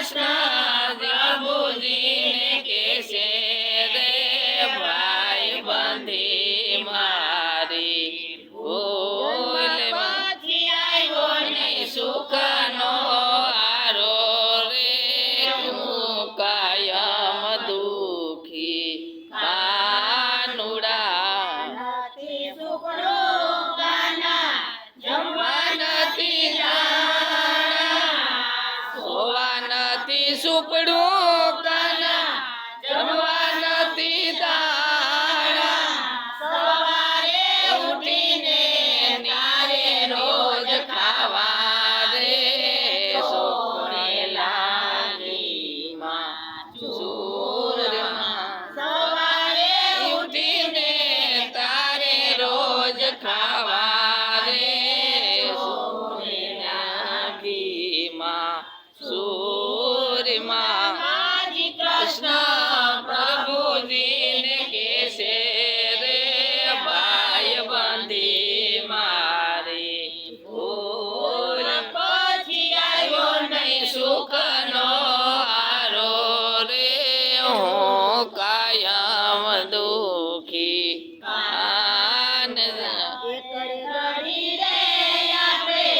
કૃષ્ણ પ્રભુજીને કેસે રે ભાઈ બંધી મારી ભૂલ પછી આવ્યો નહીં સુખનો આરો રે હું કાયમ દુખી કાનુડા નથી સુખડો ગાના જમવા નથી સોવા નથી સુપડું કાના જમવા નથી દાણા સવારે ઉઠીને નારે રોજ ખાવા રે સોને લાગી માં સૂરમાં સવારે ઉઠીને તારે રોજ ખાવા રે સોને લાગી માં સૂરમાં માજી કૃષ્ણ પ્રભુજીને કેસે રે ભાઈ બંધી મારી ભૂલ પછી આવ્યો નહીં સુખનો આરો રે હું કાયમ દુખી કાન એક ઘડી રે આપણે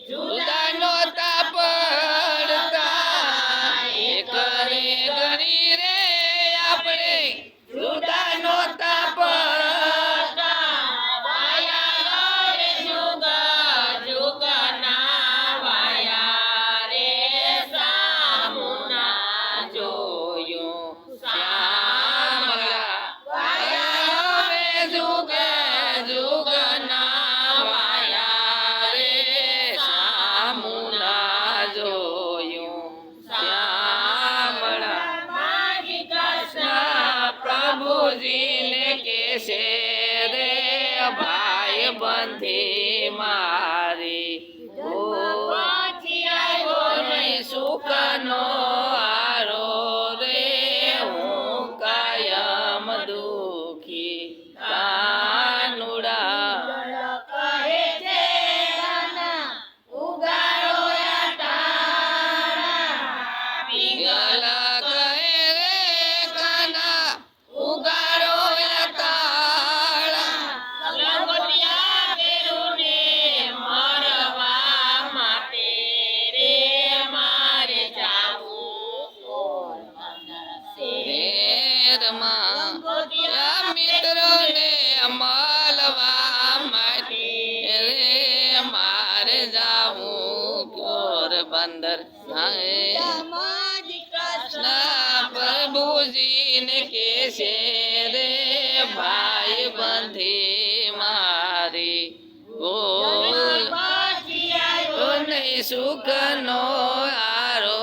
જુદા નહોતા પડતા એક ઘડી રે આપણે જુદા નહોતા પડતા વાયા રે જુગા જુગના વાયા રે સામુના જોયું શ્યામળા વાયા રે જુગ જુગના વાયા રે સામુના જોયું શ્યામળા માજી કૃષ્ણ પ્રભુજીને કેસે રે ભાઈ બંધી મારી ભૂલ પછી આવ્યો નહીં સુખનો આરો રે હું કાયમ દુખી કાનુડા કહે છે ગાના ઉગાડો ટાણા પિંગલ કહે રે કાના ઉગાડો તાળા લંગોટિયા પહેરું ને મરવા માટે રે મારે જાવું પોરબંદર શેરમાં લંગોટિયા મિત્રોને મળવા માટે રે મારે જાવું પોરબંદર હાય માજી કૃષ્ણ કૃષ્ણ પ્રભુજીને કેસે રે ભાઈ બંધી મારી ભૂલ પછી આવ્યો નહીં સુખનો આરો